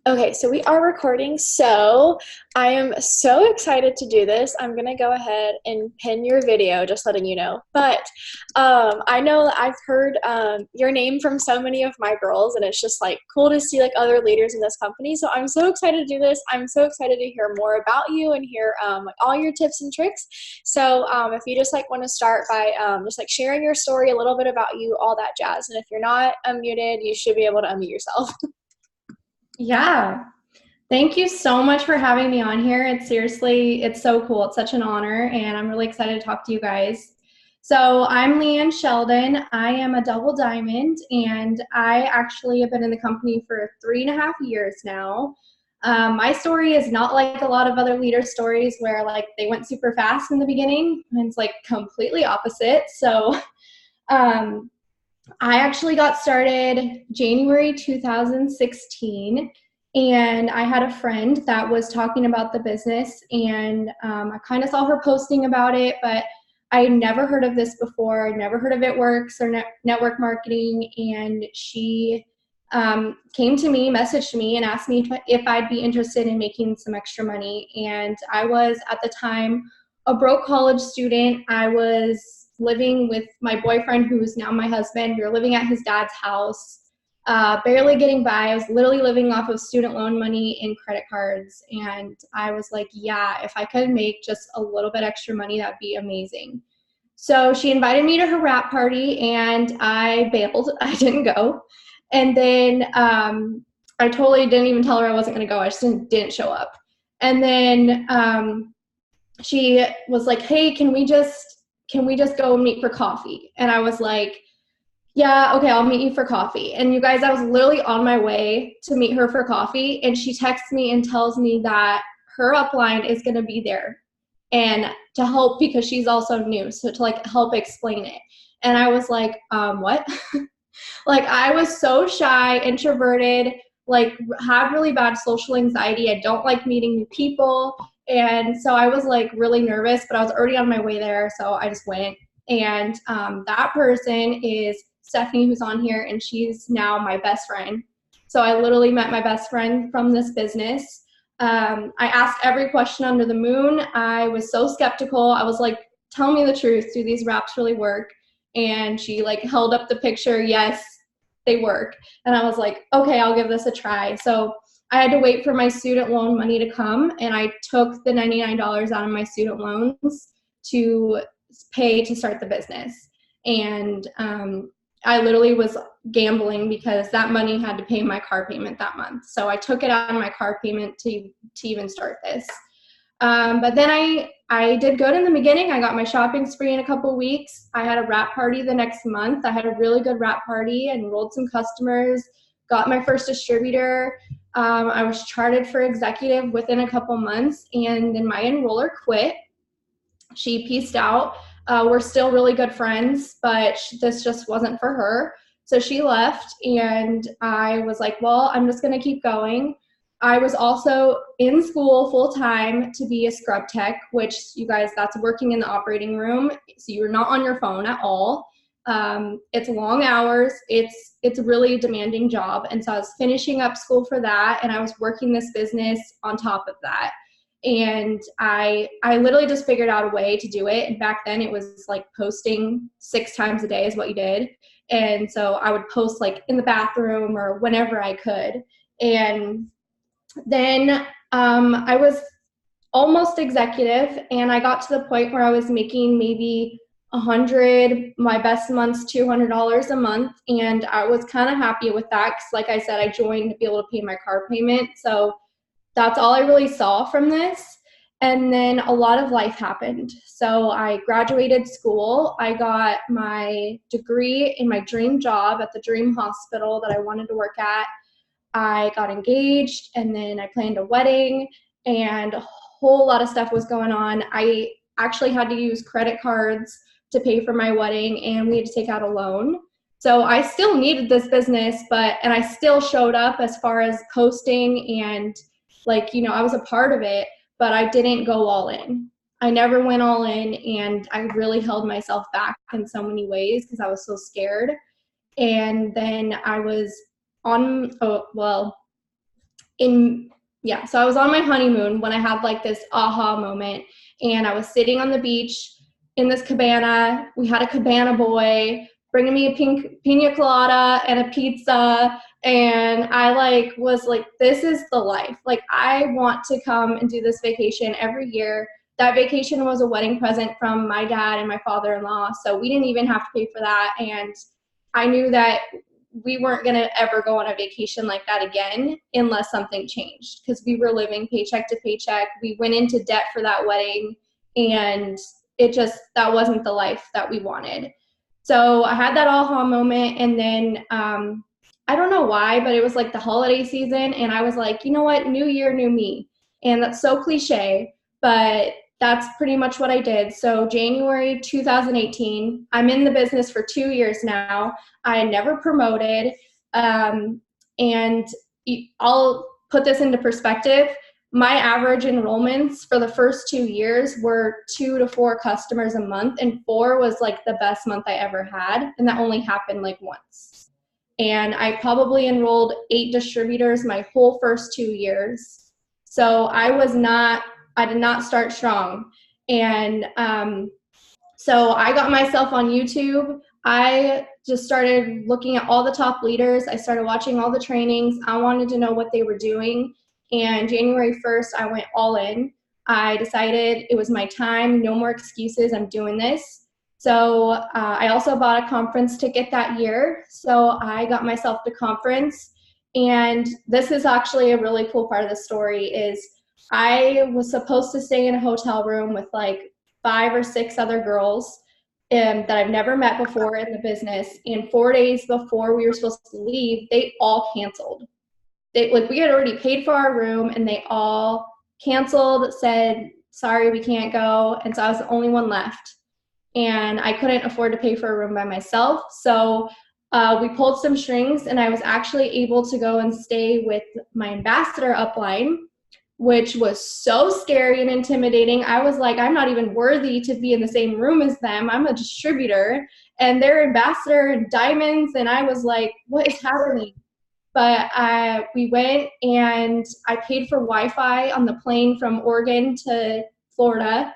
Okay, so we are recording. So I am so excited to do this. I'm gonna go ahead and pin your video, just letting you know. But I know that I've heard your name from so many of my girls, and it's just like cool to see like other leaders in this company. So I'm so excited to do this. I'm so excited to hear more about you and hear like all your tips and tricks. So if you just like want to start by just like sharing your story, a little bit about you, all that jazz. And if you're not unmuted, you should be able to unmute yourself. Yeah. Thank you so much for having me on here. It's so cool. It's such an honor, and I'm really excited to talk to you guys. So I'm Leanne Sheldon. I am a double diamond, and I actually have been in the company for 3.5 years now. My story is not like a lot of other leader stories where like they went super fast in the beginning. It's like completely opposite. So um, I actually got started January 2016, and I had a friend that was talking about the business, and I kind of saw her posting about it, but I had never heard of this before, never heard of It Works or network marketing, and she came to me, messaged me, and asked me if I'd be interested in making some extra money. And I was at the time a broke college student. I was living with my boyfriend, who is now my husband. We were living at his dad's house, barely getting by. I was literally living off of student loan money and credit cards. And I was like, yeah, if I could make just a little bit extra money, that'd be amazing. So she invited me to her wrap party, and I bailed. I didn't go. And then I totally didn't even tell her I wasn't going to go. I just didn't show up. And then she was like, hey, can we just go meet for coffee? And I was like, yeah, okay, I'll meet you for coffee. And you guys, I was literally on my way to meet her for coffee, and she texts me and tells me that her upline is going to be there and to help because she's also new, so to like help explain it. And I was like, what? Like, I was so shy, introverted, like have really bad social anxiety. I don't like meeting new people. And so I was like really nervous, but I was already on my way there. So I just went. And that person is Stephanie, who's on here, and she's now my best friend. So I literally met my best friend from this business. I asked every question under the moon. I was so skeptical. I was like, tell me the truth. Do these wraps really work? And she like held up the picture. Yes, they work. And I was like, okay, I'll give this a try. So I had to wait for my student loan money to come, and I took the $99 out of my student loans to pay to start the business. And I literally was gambling because that money had to pay my car payment that month. So I took it out of my car payment to even start this. But then I did good in the beginning. I got my shopping spree in a couple weeks. I had a wrap party the next month. I had a really good wrap party, enrolled some customers, got my first distributor. I was charted for executive within a couple months, and then my enroller quit. She pieced out. We're still really good friends, but this just wasn't for her. So she left, and I was like, well, I'm just going to keep going. I was also in school full time to be a scrub tech, which, you guys, that's working in the operating room. So you're not on your phone at all. It's long hours. It's a really demanding job. And so I was finishing up school for that, and I was working this business on top of that. And I literally just figured out a way to do it. And back then it was like posting 6 times a day is what you did. And so I would post like in the bathroom or whenever I could. And then I was almost executive, and I got to the point where I was making maybe 100, my best months $200 a month, and I was kind of happy with that because, like I said, I joined to be able to pay my car payment. So that's all I really saw from this. And then a lot of life happened. So I graduated school. I got my degree in my dream job at the dream hospital that I wanted to work at. I got engaged, and then I planned a wedding, and a whole lot of stuff was going on. I actually had to use credit cards to pay for my wedding, and we had to take out a loan. So I still needed this business, and I still showed up as far as posting and like, I was a part of it, but I didn't go all in. I never went all in, and I really held myself back in so many ways because I was so scared. And then I was on, oh, well, so I was on my honeymoon when I had like this aha moment, and I was sitting on the beach in this cabana. We had a cabana boy bringing me a pina colada and a pizza, and I like was like, this is the life. Like, I want to come and do this vacation every year. That vacation was a wedding present from my dad and my father-in-law, so we didn't even have to pay for that. And I knew that we weren't going to ever go on a vacation like that again unless something changed, because we were living paycheck to paycheck. We went into debt for that wedding, and that wasn't the life that we wanted. So I had that aha moment, and then I don't know why, but it was like the holiday season, and I was like, you know what, new year, new me. And that's so cliche, but that's pretty much what I did. So January 2018, I'm in the business for 2 years now. I never promoted. And I'll put this into perspective. My average enrollments for the first 2 years were 2 to 4 customers a month, and 4 was like the best month I ever had. And that only happened like once. And I probably enrolled 8 distributors my whole first 2 years. So I did not start strong. And so I got myself on YouTube. I just started looking at all the top leaders. I started watching all the trainings. I wanted to know what they were doing. And January 1st, I went all in. I decided it was my time. No more excuses. I'm doing this. So I also bought a conference ticket that year. So I got myself to conference. And this is actually a really cool part of the story is I was supposed to stay in a hotel room with like 5 or 6 other girls that I've never met before in the business. And 4 days before we were supposed to leave, they all canceled. We had already paid for our room, and they all canceled, said, sorry, we can't go. And so I was the only one left. And I couldn't afford to pay for a room by myself. So we pulled some strings, and I was actually able to go and stay with my ambassador upline, which was so scary and intimidating. I was like, I'm not even worthy to be in the same room as them. I'm a distributor, and they're ambassador and diamonds. And I was like, what is happening? But we went, and I paid for Wi-Fi on the plane from Oregon to Florida.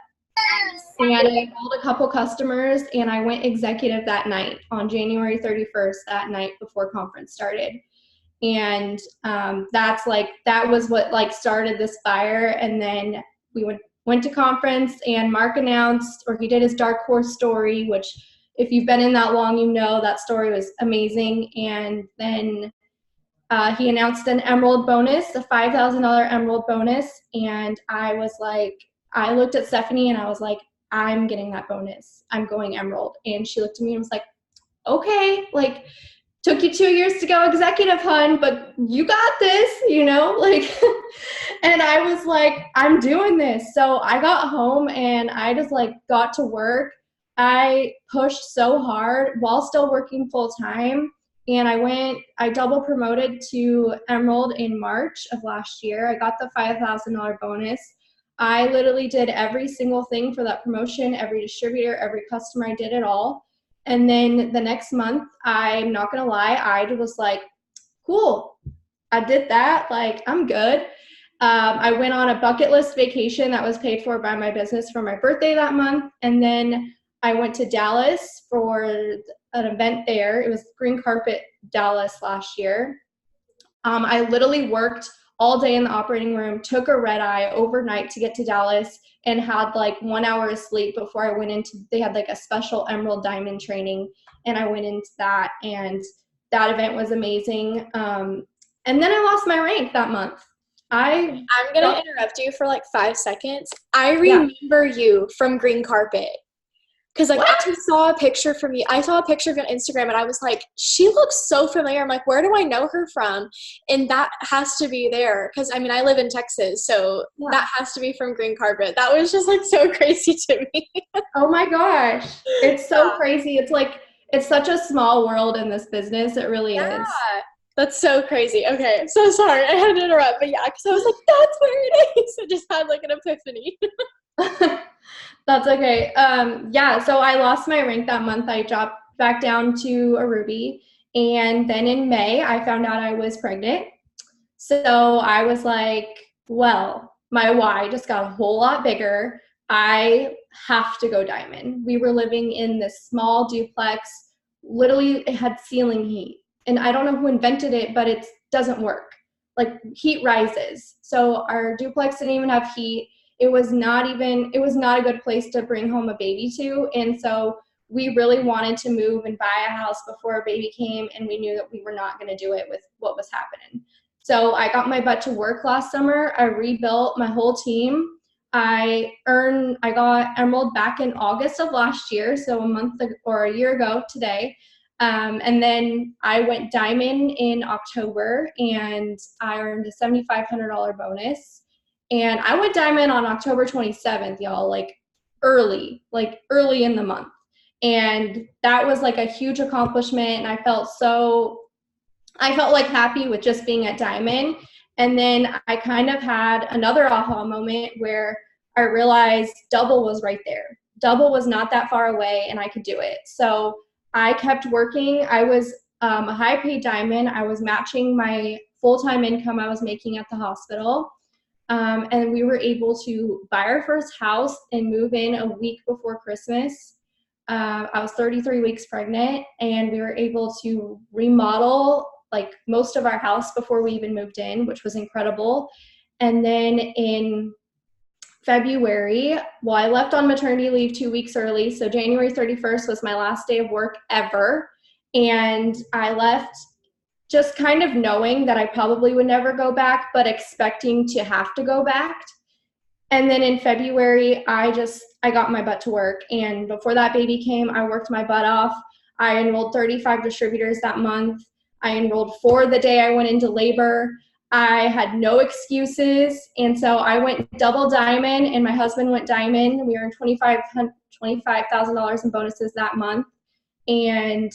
And I called a couple customers, and I went executive that night on January 31st, that night before conference started. And that was what like started this fire. And then we went to conference, and Mark announced, or he did his dark horse story, which if you've been in that long, you know that story was amazing. And then he announced an Emerald bonus, a $5,000 Emerald bonus. And I looked at Stephanie, and I was like, I'm getting that bonus. I'm going Emerald. And she looked at me and was like, okay, like, took you 2 years to go executive, hun, but you got this, like, and I was like, I'm doing this. So I got home, and I just like got to work. I pushed so hard while still working full time. And I double promoted to Emerald in March of last year. I got the $5,000 bonus. I literally did every single thing for that promotion, every distributor, every customer. I did it all. And then the next month, I'm not going to lie, I was like, cool, I did that. Like, I'm good. I went on a bucket list vacation that was paid for by my business for my birthday that month. And then I went to Dallas for an event there. It was Green Carpet Dallas last year. I literally worked all day in the operating room, took a red eye overnight to get to Dallas, and had like 1 hour of sleep before I went they had like a special Emerald Diamond training, and I went into that, and that event was amazing. And then I lost my rank that month. I'm going to interrupt you for like 5 seconds. I remember you from Green Carpet. Because like I saw a picture from you. I saw a picture of you on Instagram, and I was like, she looks so familiar. I'm like, where do I know her from? And that has to be there. Because I mean, I live in Texas, so that has to be from Green Carpet. That was just like so crazy to me. Oh my gosh. It's so crazy. It's like, it's such a small world in this business. It really is. That's so crazy. Okay, I'm so sorry. I had to interrupt. But yeah, because I was like, that's where it is. I just had like an epiphany. That's okay. So I lost my rank that month. I dropped back down to a Ruby. And then in May, I found out I was pregnant. So I was like, well, my why just got a whole lot bigger. I have to go diamond. We were living in this small duplex. Literally, it had ceiling heat. And I don't know who invented it, but it doesn't work. Like, heat rises. So our duplex didn't even have heat. It was not a good place to bring home a baby to. And so we really wanted to move and buy a house before a baby came, and we knew that we were not going to do it with what was happening. So I got my butt to work last summer. I rebuilt my whole team. I got emerald back in August of last year, so a year ago today. And then I went diamond in October, and I earned a $7,500 bonus. And I went diamond on October 27th, y'all, like early in the month. And that was like a huge accomplishment, and I felt like happy with just being at diamond. And then I kind of had another aha moment where I realized double was right there. Double was not that far away, and I could do it. So I kept working. I was a high paid diamond. I was matching my full-time income I was making at the hospital. And we were able to buy our first house and move in a week before Christmas. I was 33 weeks pregnant, and we were able to remodel like most of our house before we even moved in, which was incredible. And then in February, well, I left on maternity leave 2 weeks early. So January 31st was my last day of work ever. And I left just kind of knowing that I probably would never go back, but expecting to have to go back. And then in February, I got my butt to work. And before that baby came, I worked my butt off. I enrolled 35 distributors that month. I enrolled 4 the day I went into labor. I had no excuses. And so I went double diamond, and my husband went diamond. We earned $25,000 in bonuses that month. And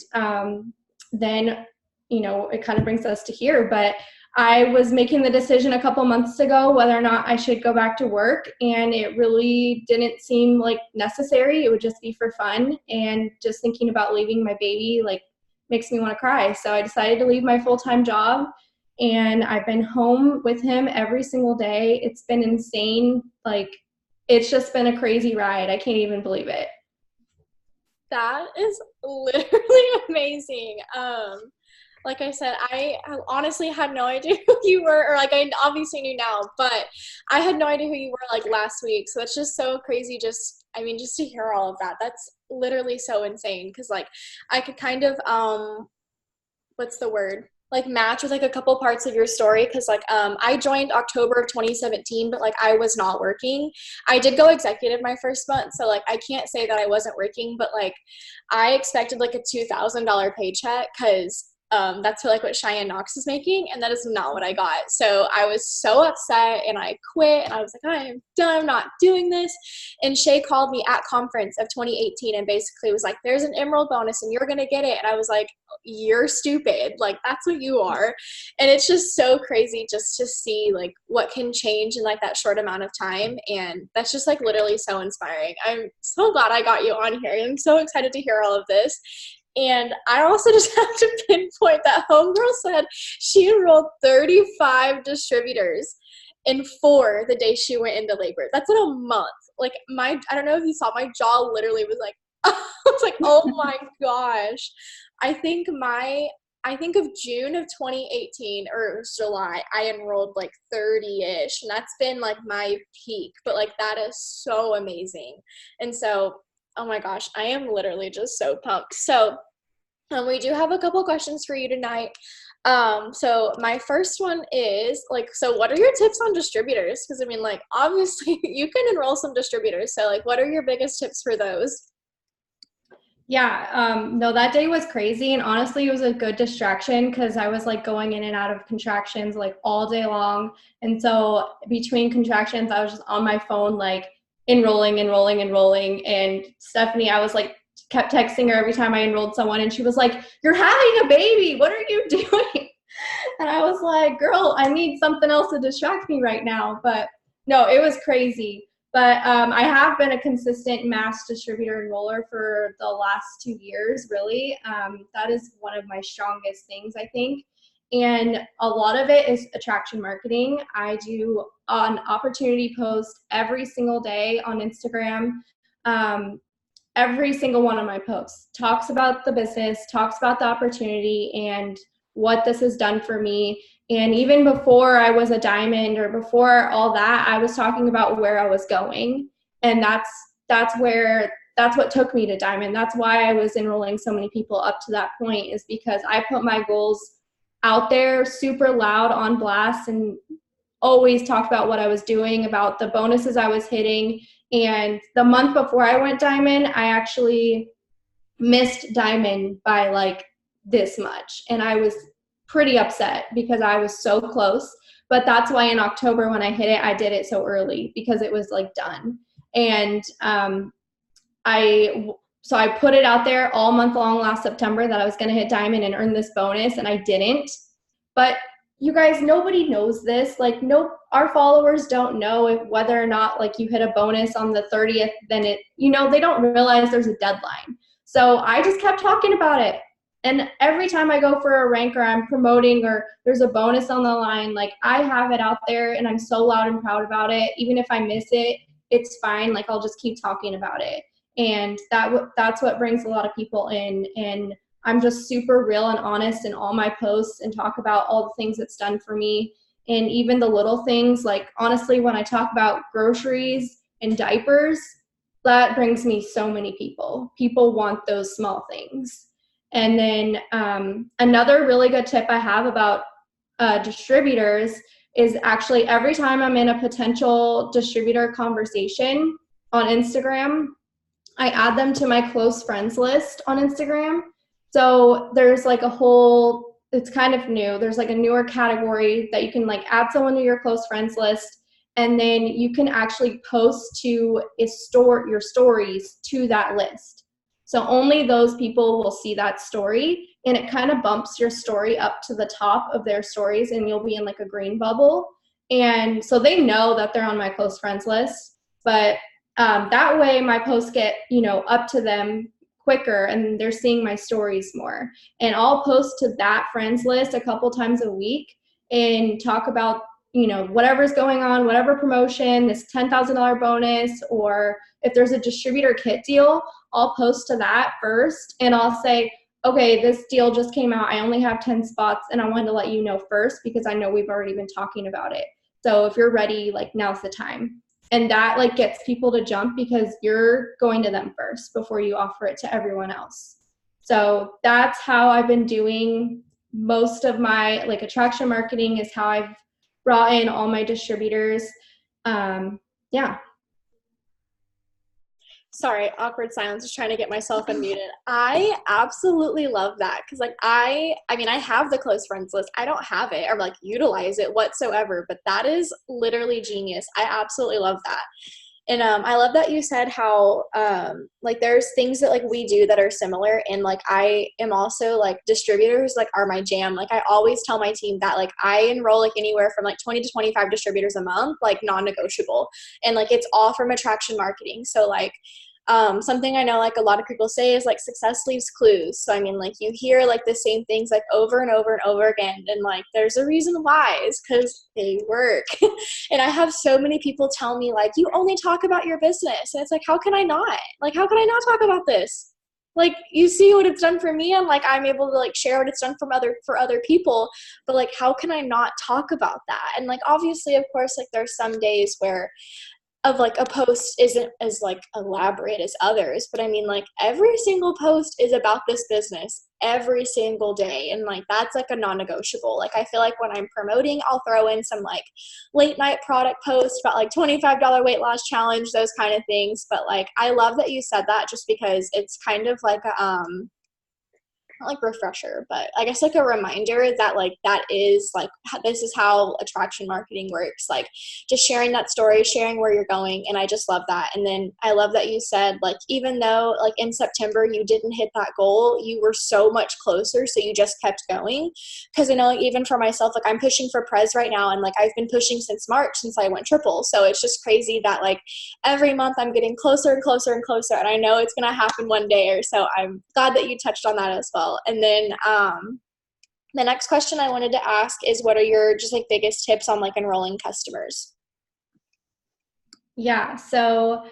then, it kind of brings us to here. But I was making the decision a couple months ago whether or not I should go back to work, and it really didn't seem like necessary. It would just be for fun, and just thinking about leaving my baby like makes me want to cry. So I decided to leave my full-time job, and I've been home with him every single day. It's been insane. Like, it's just been a crazy ride. I can't even believe it. That is literally amazing. Like I said, I honestly had no idea who you were, or like I obviously knew now, but I had no idea who you were like last week. So it's just so crazy. Just to hear all of that. That's literally so insane. Cause like I could kind of, what's the word? Like match with like a couple parts of your story. Cause like, I joined October of 2017, but like I was not working. I did go executive my first month. So like, I can't say that I wasn't working, but like I expected like a $2,000 paycheck. Cause that's what Cheyenne Knox is making, and that is not what I got. So I was so upset, and I quit, and I was like, I am done, I'm not doing this. And Shay called me at conference of 2018 and basically was like, there's an emerald bonus and you're gonna get it. And I was like, you're stupid, like that's what you are. And it's just so crazy just to see like what can change in like that short amount of time, and that's just like literally so inspiring. I'm so glad I got you on here. I'm so excited to hear all of this. And I also just have to pinpoint that homegirl said she enrolled 35 distributors in 4 the day she went into labor. That's in a month. Like I don't know if you saw, my jaw literally was like, I was like, oh my gosh. I think of June of 2018, or it was July, I enrolled like 30-ish, and that's been like my peak. But like that is so amazing. And so, oh my gosh, I am literally just so pumped. So we do have a couple questions for you tonight. So my first one is like, so what are your tips on distributors? Because I mean, like, obviously you can enroll some distributors. So like, what are your biggest tips for those? Yeah, no, that day was crazy, and honestly, it was a good distraction because I was like going in and out of contractions like all day long. And so between contractions, I was just on my phone, like enrolling. And Stephanie, I was like, kept texting her every time I enrolled someone, and she was like, "You're having a baby. What are you doing?" And I was like, "Girl, I need something else to distract me right now." But no, it was crazy. But I have been a consistent mass distributor enroller for the last 2 years, really. That is one of my strongest things, I think. And a lot of it is attraction marketing. I do an opportunity post every single day on Instagram. Every single one of my posts talks about the business, talks about the opportunity and what this has done for me. And even before I was a diamond or before all that, I was talking about where I was going. And that's what took me to diamond. That's why I was enrolling so many people up to that point, is because I put my goals out there super loud on blast and always talked about what I was doing, about the bonuses I was hitting. And the month before I went diamond, I actually missed diamond by like this much. And I was pretty upset because I was so close. But that's why in October when I hit it, I did it so early because it was like done. And so I put it out there all month long last September that I was going to hit diamond and earn this bonus, and I didn't. But you guys, nobody knows this. Like, no, our followers don't know if whether or not like you hit a bonus on the 30th, then they don't realize there's a deadline. So I just kept talking about it. And every time I go for a rank or I'm promoting or there's a bonus on the line, like I have it out there and I'm so loud and proud about it. Even if I miss it, it's fine. Like I'll just keep talking about it. And that's what brings a lot of people in. And I'm just super real and honest in all my posts and talk about all the things it's done for me. And even the little things, like honestly, when I talk about groceries and diapers, that brings me so many people. People want those small things. And then another really good tip I have about distributors is actually every time I'm in a potential distributor conversation on Instagram, I add them to my close friends list on Instagram. So there's like it's kind of new. There's like a newer category that you can like add someone to your close friends list, and then you can actually post to your stories to that list. So only those people will see that story, and it kind of bumps your story up to the top of their stories, and you'll be in like a green bubble. And so they know that they're on my close friends list, but that way my posts get, up to them quicker and they're seeing my stories more. And I'll post to that friends list a couple times a week and talk about, whatever's going on, whatever promotion, this $10,000 bonus, or if there's a distributor kit deal, I'll post to that first and I'll say, okay, this deal just came out. I only have 10 spots and I wanted to let you know first because I know we've already been talking about it. So if you're ready, like now's the time. And that like gets people to jump because you're going to them first before you offer it to everyone else. So that's how I've been doing most of my like attraction marketing, is how I've brought in all my distributors. Yeah. Sorry, awkward silence, just trying to get myself unmuted. I absolutely love that because like I have the close friends list. I don't have it or like utilize it whatsoever, but that is literally genius. I absolutely love that. And I love that you said how like there's things that like we do that are similar, and like I am also like distributors like are my jam. Like I always tell my team that like I enroll like anywhere from like 20 to 25 distributors a month, like non-negotiable, and like it's all from attraction marketing. So like something I know like a lot of people say is like success leaves clues. So I mean like you hear like the same things like over and over and over again, and like there's a reason why, is because they work. And I have so many people tell me like, you only talk about your business, and it's like, how can I not? Like, how can I not talk about this? Like, you see what it's done for me, and like I'm able to like share what it's done for other people, but like how can I not talk about that? And like obviously of course like there's some days where of like a post isn't as like elaborate as others, but I mean like every single post is about this business every single day, and like that's like a non-negotiable. Like I feel like when I'm promoting, I'll throw in some like late night product posts about like $25 weight loss challenge, those kind of things. But like I love that you said that, just because it's kind of like a not like refresher, but I guess like a reminder that like that is like this is how attraction marketing works. Like just sharing that story, sharing where you're going, and I just love that. And then I love that you said like even though like in September you didn't hit that goal, you were so much closer, so you just kept going. Because I know like, even for myself, like I'm pushing for Prez right now, and like I've been pushing since March, since I went triple. So it's just crazy that like every month I'm getting closer and closer and closer, and I know it's gonna happen one day. Or so I'm glad that you touched on that as well. And then The next question I wanted to ask is, what are your just like biggest tips on like enrolling customers? Yeah, so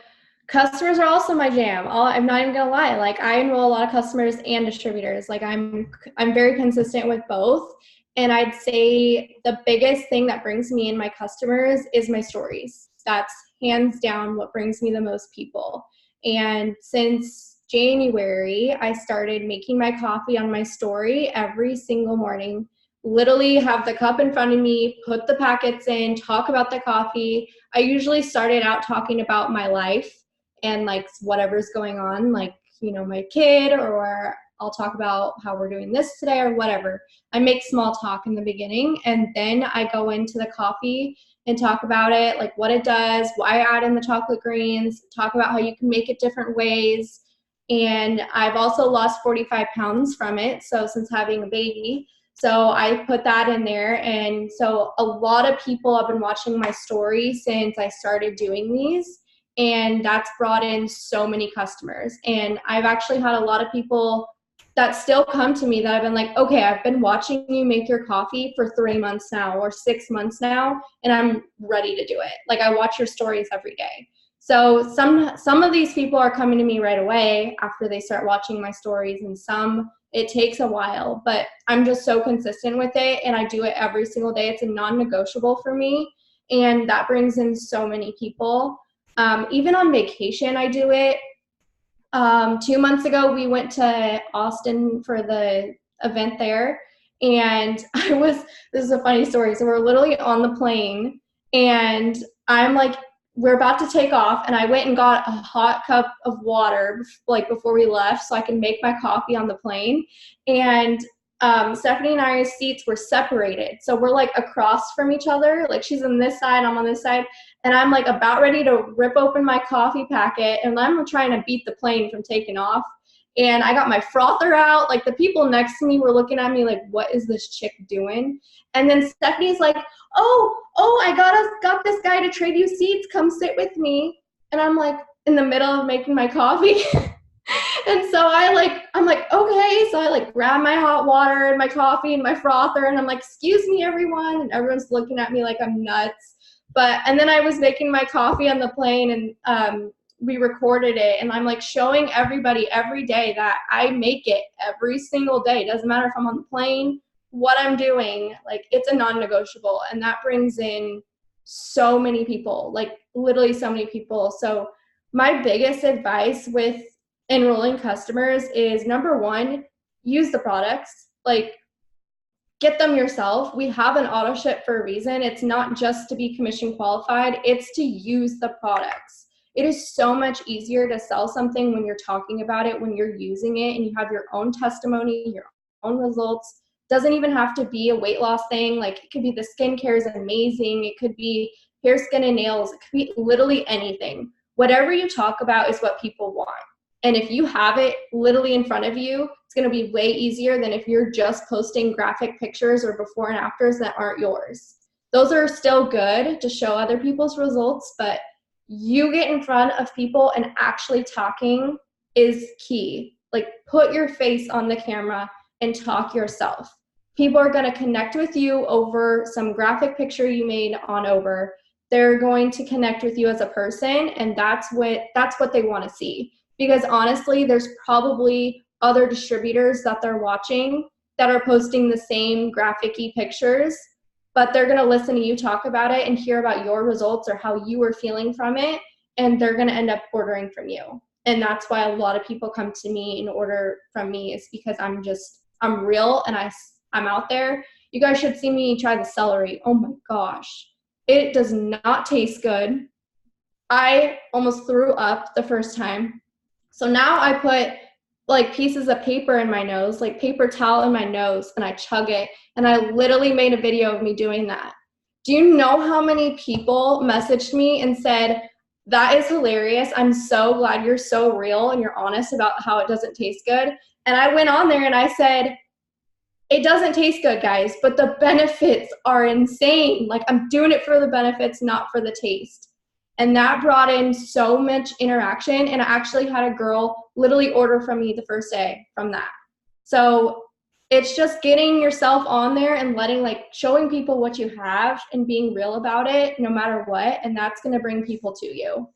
customers are also my jam. I'm not even gonna lie. Like I enroll a lot of customers and distributors. Like I'm very consistent with both. And I'd say the biggest thing that brings me in my customers is my stories. That's hands down what brings me the most people. And since January, I started making my coffee on my story every single morning. Literally have the cup in front of me, put the packets in, talk about the coffee. I usually started out talking about my life and like whatever's going on, like, you know, my kid, or I'll talk about how we're doing this today or whatever. I make small talk in the beginning, and then I go into the coffee and talk about it, like what it does, why I add in the chocolate greens, talk about how you can make it different ways. And I've also lost 45 pounds from it, so since having a baby. So I put that in there. And so a lot of people have been watching my story since I started doing these. And that's brought in so many customers. And I've actually had a lot of people that still come to me that I've been like, okay, I've been watching you make your coffee for 3 months now or 6 months now, and I'm ready to do it. Like I watch your stories every day. So some of these people are coming to me right away after they start watching my stories, and some it takes a while, but I'm just so consistent with it, and I do it every single day. It's a non-negotiable for me, and that brings in so many people. Even on vacation, I do it. 2 months ago, we went to Austin for the event there, and this is a funny story. So we're literally on the plane, and I'm like, we're about to take off, and I went and got a hot cup of water like before we left so I can make my coffee on the plane. And Stephanie and I's seats were separated. So we're like across from each other. Like she's on this side, I'm on this side. And I'm like about ready to rip open my coffee packet, and I'm trying to beat the plane from taking off. And I got my frother out. Like the people next to me were looking at me like, what is this chick doing? And then Stephanie's like, oh, I got this guy to trade you seats. Come sit with me. And I'm like in the middle of making my coffee. And so I'm like, okay. So I like grab my hot water and my coffee and my frother, and I'm like, excuse me, everyone. And everyone's looking at me like I'm nuts. And then I was making my coffee on the plane, and we recorded it, and I'm like showing everybody every day that I make it every single day. It doesn't matter if I'm on the plane, what I'm doing, like it's a non-negotiable. And that brings in so many people, like literally so many people. So my biggest advice with enrolling customers is, number one, use the products. Like get them yourself. We have an auto ship for a reason. It's not just to be commission qualified, it's to use the products. It is so much easier to sell something when you're talking about it, when you're using it and you have your own testimony, your own results. Doesn't even have to be a weight loss thing. Like it could be the skincare is amazing. It could be hair, skin, and nails. It could be literally anything. Whatever you talk about is what people want. And if you have it literally in front of you, it's going to be way easier than if you're just posting graphic pictures or before and afters that aren't yours. Those are still good to show other people's results, but you get in front of people and actually talking is key. Like put your face on the camera and talk yourself. People are going to connect with you over some graphic picture you made on over. They're going to connect with you as a person, and that's what they want to see. Because honestly, there's probably other distributors that they're watching that are posting the same graphic-y pictures, but they're going to listen to you talk about it and hear about your results or how you were feeling from it, and they're going to end up ordering from you. And that's why a lot of people come to me and order from me, is because I'm real and I'm out there. You guys should see me try the celery. Oh my gosh. It does not taste good. I almost threw up the first time. So now I put like pieces of paper in my nose, like paper towel in my nose, and I chug it. And I literally made a video of me doing that. Do you know how many people messaged me and said, that is hilarious. I'm so glad you're so real and you're honest about how it doesn't taste good. And I went on there and I said, it doesn't taste good, guys, but the benefits are insane. Like I'm doing it for the benefits, not for the taste. And that brought in so much interaction. And I actually had a girl literally order from me the first day from that. So it's just getting yourself on there and showing people what you have and being real about it no matter what. And that's going to bring people to you.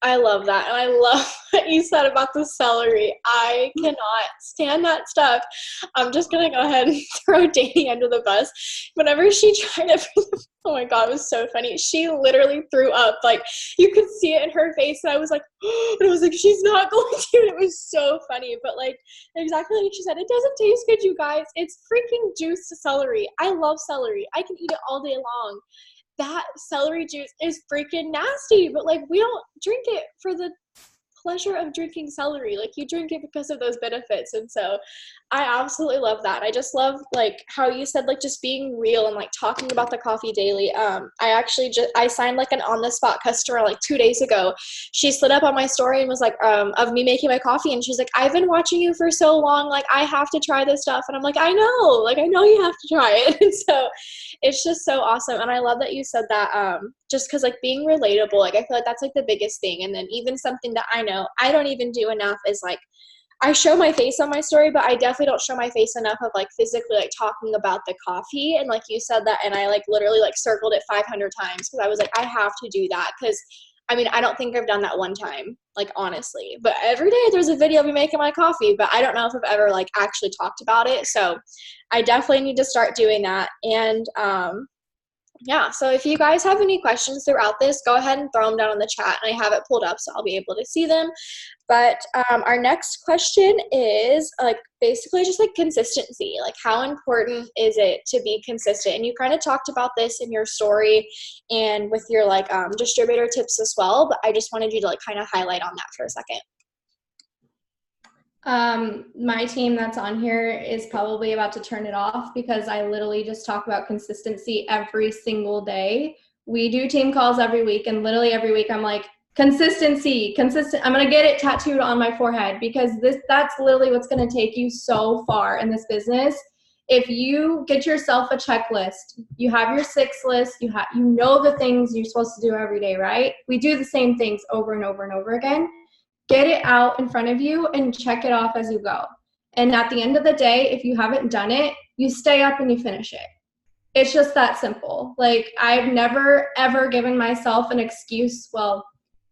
I love that. And I love what you said about the celery. I cannot stand that stuff. I'm just going to go ahead and throw Danny under the bus. Whenever she tried it, oh my God, it was so funny. She literally threw up. Like, you could see it in her face. And I was like, and I was like, she's not going to. And it was so funny. But like, exactly like she said, it doesn't taste good, you guys. It's freaking juiced celery. I love celery. I can eat it all day long. That celery juice is freaking nasty, but like, we don't drink it for the pleasure of drinking celery. Like, you drink it because of those benefits. And so I absolutely love that. I just love like how you said, like, just being real and like talking about the coffee daily. I signed like an on the spot customer like 2 days ago. She slid up on my story and was like, of me making my coffee. And she's like, I've been watching you for so long. Like, I have to try this stuff. And I'm like, I know you have to try it. And so it's just so awesome. And I love that you said that, just because like being relatable, like I feel like that's like the biggest thing. And then even something that I know I don't even do enough is like, I show my face on my story, but I definitely don't show my face enough of like physically like talking about the coffee. And like you said that, and I like literally like circled it 500 times because I was like, I have to do that. Because I mean, I don't think I've done that one time, like honestly, but every day there's a video of me making my coffee, but I don't know if I've ever like actually talked about it. So I definitely need to start doing that. And yeah, so if you guys have any questions throughout this, go ahead and throw them down in the chat, and I have it pulled up so I'll be able to see them. But our next question is like basically just like consistency. Like, how important is it to be consistent? And you kind of talked about this in your story and with your like distributor tips as well, but I just wanted you to like kind of highlight on that for a second. My team that's on here is probably about to turn it off because I literally just talk about consistency every single day. We do team calls every week, and literally every week I'm like, consistency, consistent. I'm going to get it tattooed on my forehead because that's literally what's going to take you so far in this business. If you get yourself a checklist, you have your 6 list, you know the things you're supposed to do every day, right? We do the same things over and over and over again. Get it out in front of you and check it off as you go. And at the end of the day, if you haven't done it, you stay up and you finish it. It's just that simple. Like, I've never, ever given myself an excuse. Well,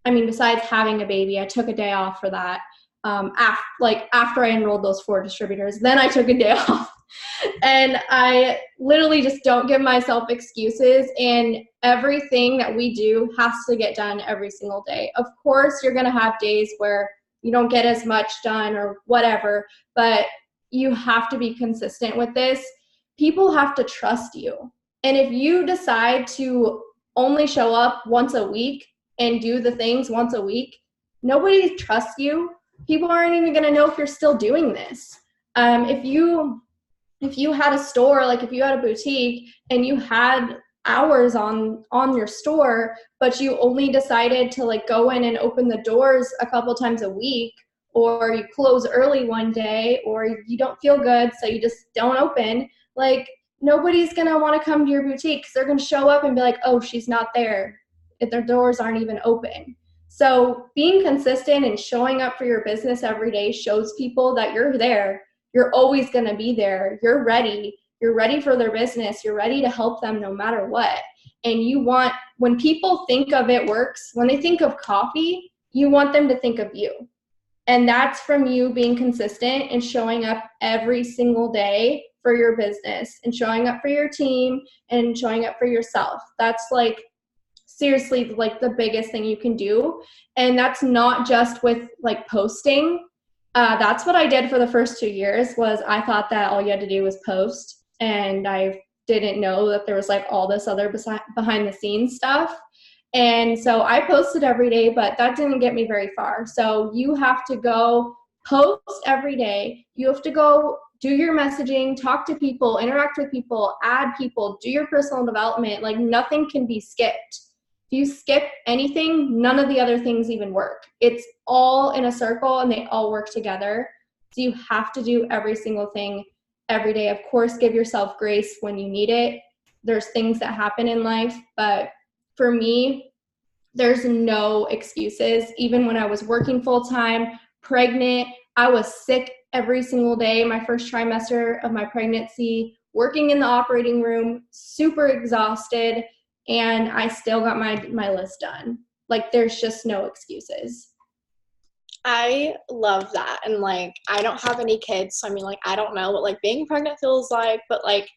I mean, besides having a baby, I took a day off for that. After I enrolled those 4 distributors, then I took a day off. And I literally just don't give myself excuses, and everything that we do has to get done every single day. Of course, you're going to have days where you don't get as much done or whatever, but you have to be consistent with this. People have to trust you. And if you decide to only show up once a week and do the things once a week, nobody trusts you. People aren't even going to know if you're still doing this. If you had a store, like if you had a boutique and you had hours on your store, but you only decided to like go in and open the doors a couple times a week, or you close early one day, or you don't feel good, so you just don't open, like nobody's going to want to come to your boutique because they're going to show up and be like, oh, she's not there. If their doors aren't even open. So being consistent and showing up for your business every day shows people that you're there. You're always going to be there. You're ready. You're ready for their business. You're ready to help them no matter what. And when people think of It Works, when they think of coffee, you want them to think of you. And that's from you being consistent and showing up every single day for your business and showing up for your team and showing up for yourself. That's like seriously like the biggest thing you can do. And that's not just with like posting. That's what I did for the first 2 years. Was I thought that all you had to do was post, and I didn't know that there was like all this other behind the scenes stuff. And so I posted every day, but that didn't get me very far. So you have to go post every day. You have to go do your messaging, talk to people, interact with people, add people, do your personal development. Like, nothing can be skipped. If you skip anything, none of the other things even work. It's all in a circle and they all work together. So you have to do every single thing every day. Of course, give yourself grace when you need it. There's things that happen in life, but for me, there's no excuses. Even when I was working full time, pregnant, I was sick every single day, my first trimester of my pregnancy, working in the operating room, super exhausted, and I still got my list done. Like, there's just no excuses. I love that. And like, I don't have any kids, so I mean, like, I don't know what like being pregnant feels like, but like,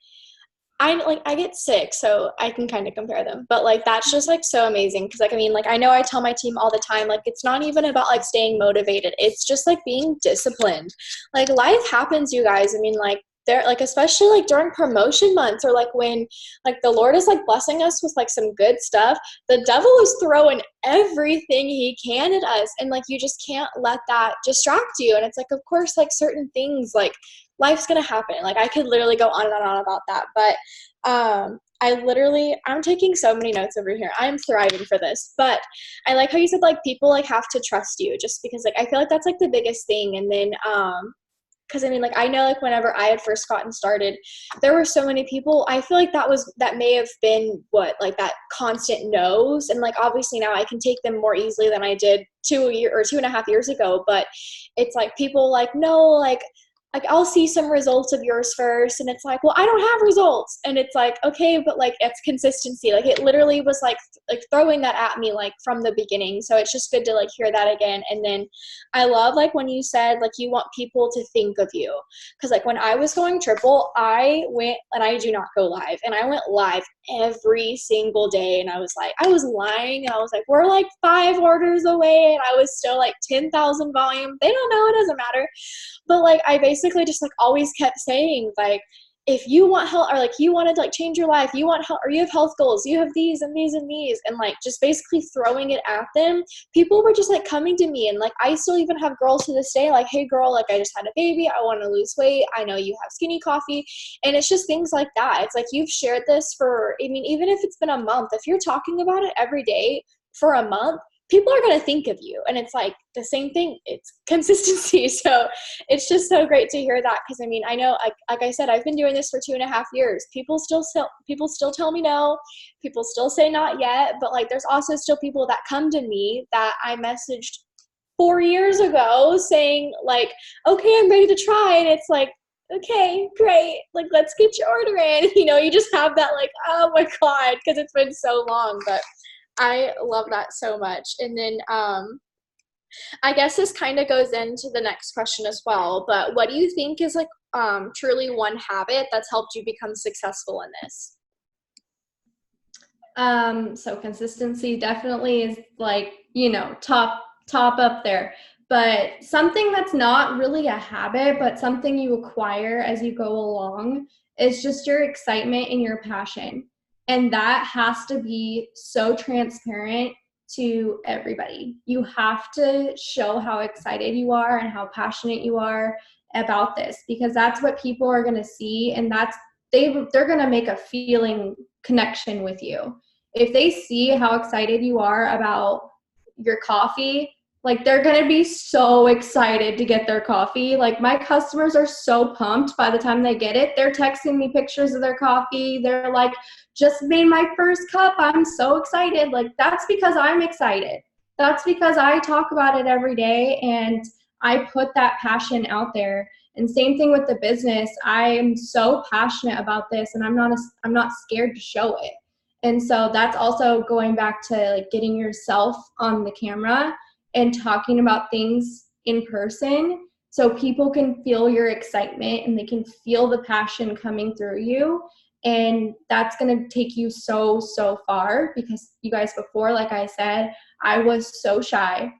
I get sick, so I can kind of compare them. But like, that's just like so amazing because like, I mean, like, I know I tell my team all the time, like, it's not even about like staying motivated. It's just like being disciplined. Like, life happens, you guys. I mean, like, there, like, especially like during promotion months or like when like the Lord is like blessing us with like some good stuff, the devil is throwing everything he can at us, and like, you just can't let that distract you. And it's like, of course, like certain things like life's gonna happen. Like, I could literally go on and on about that, but I'm taking so many notes over here. I'm thriving for this. But I like how you said like people like have to trust you, just because like I feel like that's like the biggest thing. And then because I mean, like, I know like whenever I had first gotten started, there were so many people. I feel like that may have been what, like, that constant no's, and like obviously now I can take them more easily than I did 2.5 years ago. But it's like people like, no, like I'll see some results of yours first, and it's like, well, I don't have results, and it's like, okay, but like it's consistency. Like, it literally was like throwing that at me like from the beginning. So it's just good to like hear that again. And then I love like when you said like you want people to think of you, because like when I was going triple, I went, and I do not go live, and I went live every single day, and I was lying, and I was like, we're like 5 orders away, and I was still like 10,000 volume. They don't know, it doesn't matter. But like, I basically just like always kept saying like, if you want help, or like you wanted to like change your life, you want help, or you have health goals, you have these and these and these, and like just basically throwing it at them. People were just like coming to me, and like I still even have girls to this day like, hey girl, like I just had a baby, I want to lose weight, I know you have Skinny Coffee. And it's just things like that. It's like, you've shared this for, I mean, even if it's been a month, if you're talking about it every day for a month, people are going to think of you. And it's like the same thing, it's consistency. So it's just so great to hear that, because I mean, I know, like I said, I've been doing this for 2.5 years. People still tell me no, people still say not yet, but like there's also still people that come to me that I messaged 4 years ago saying like, okay, I'm ready to try. And it's like, okay, great, like let's get your order in. You just have that like, oh my god, because it's been so long. But I love that so much. And then I guess this kind of goes into the next question as well, but what do you think is like truly one habit that's helped you become successful in this? So consistency definitely is like, top up there. But something that's not really a habit, but something you acquire as you go along, is just your excitement and your passion. And that has to be so transparent to everybody. You have to show how excited you are and how passionate you are about this, because that's what people are going to see, and they're going to make a feeling connection with you. If they see how excited you are about your coffee, like, they're going to be so excited to get their coffee. Like, my customers are so pumped by the time they get it. They're texting me pictures of their coffee. They're like, just made my first cup. I'm so excited. Like, that's because I'm excited. That's because I talk about it every day and I put that passion out there. And same thing with the business. I am so passionate about this, and I'm not scared to show it. And so that's also going back to like getting yourself on the camera and talking about things in person, so people can feel your excitement and they can feel the passion coming through you. And that's going to take you so, so far, because you guys, before, like I said, I was so shy,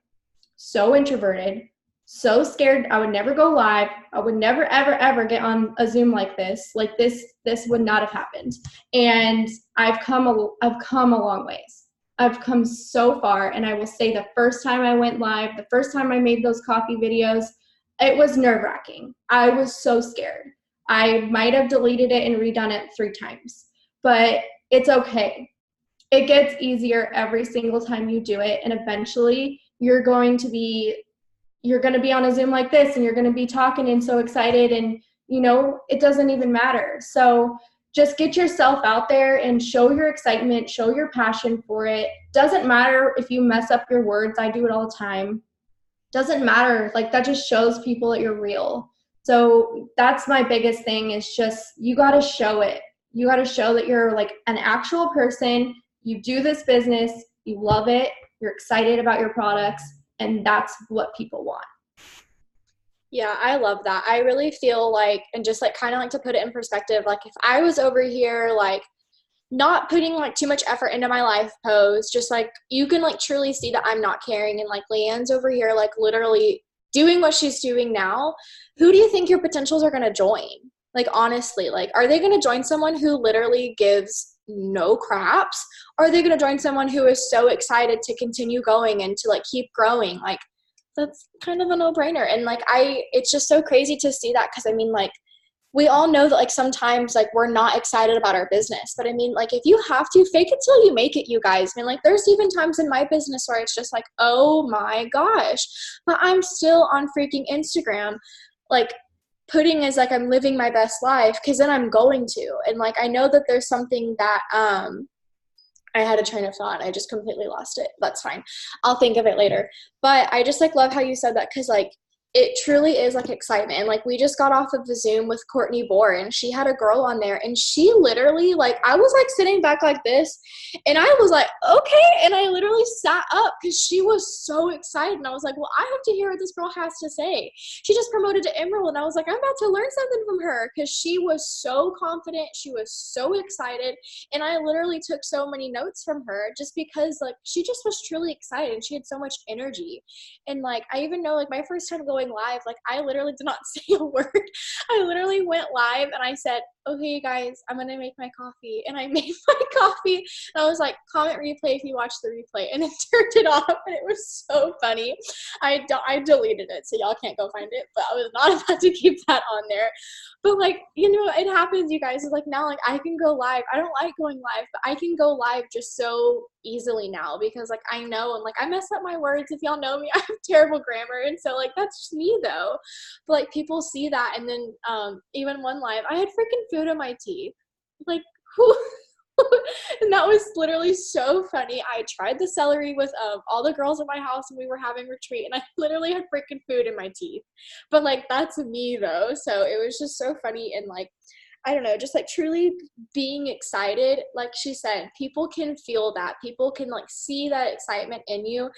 so introverted, so scared. I would never go live. I would never, ever, ever get on a Zoom like this. Like, this would not have happened. And I've come a long ways. I've come so far. And I will say, the first time I went live, the first time I made those coffee videos, it was nerve-wracking. I was so scared. I might have deleted it and redone it 3 times, but it's okay. It gets easier every single time you do it. And eventually you're going to be on a Zoom like this, and you're going to be talking and so excited, and it doesn't even matter. So just get yourself out there and show your excitement, show your passion for it. Doesn't matter if you mess up your words. I do it all the time. Doesn't matter. Like, that just shows people that you're real. So that's my biggest thing, is just, you got to show it. You got to show that you're like an actual person. You do this business, you love it, you're excited about your products, and that's what people want. Yeah, I love that. I really feel like, and just like kind of like to put it in perspective, like if I was over here, like not putting like too much effort into my life post, just like you can like truly see that I'm not caring. And like Leanne's over here, like literally doing what she's doing now. Who do you think your potentials are going to join? Like, honestly, like, are they going to join someone who literally gives no craps? Or are they going to join someone who is so excited to continue going and to like keep growing? Like, that's kind of a no-brainer. And like it's just so crazy to see that, because I mean, like, we all know that like sometimes like we're not excited about our business, but I mean, like, if you have to, fake it till you make it, you guys. I mean, like, there's even times in my business where it's just like, oh my gosh, but I'm still on freaking Instagram, like putting as like I'm living my best life, because then I'm going to. And like I know that there's something that I had a train of thought. I just completely lost it. That's fine. I'll think of it later. But I just like love how you said that, because like it truly is like excitement. And like we just got off of the Zoom with Courtney Bohr, and she had a girl on there, and she literally, like, I was like sitting back like this, and I was like, okay. And I literally sat up because she was so excited. And I was like, well, I have to hear what this girl has to say. She just promoted to Emerald, and I was like, I'm about to learn something from her, because she was so confident. She was so excited. And I literally took so many notes from her just because like she just was truly excited, and she had so much energy. And like I even know like my first time going live, like I literally did not say a word. I literally went live and I said, okay guys, I'm gonna make my coffee. And I made my coffee, and I was like, comment replay if you watch the replay, and it turned it off. And it was so funny. I deleted it, so y'all can't go find it, but I was not about to keep that on there. But like, you know, it happens, you guys. It's like now, like, I can go live. I don't like going live, but I can go live just so easily now, because like I know, and like I mess up my words. If y'all know me, I have terrible grammar, and so like that's just me though. But like people see that, and then even one live, I had freaking food in my teeth. Like who? And that was literally so funny. I tried the celery with all the girls at my house when we were having retreat, and I literally had freaking food in my teeth. But like that's me though, so it was just so funny. And like I don't know, just like truly being excited. Like she said, people can feel that. People can like see that excitement in you.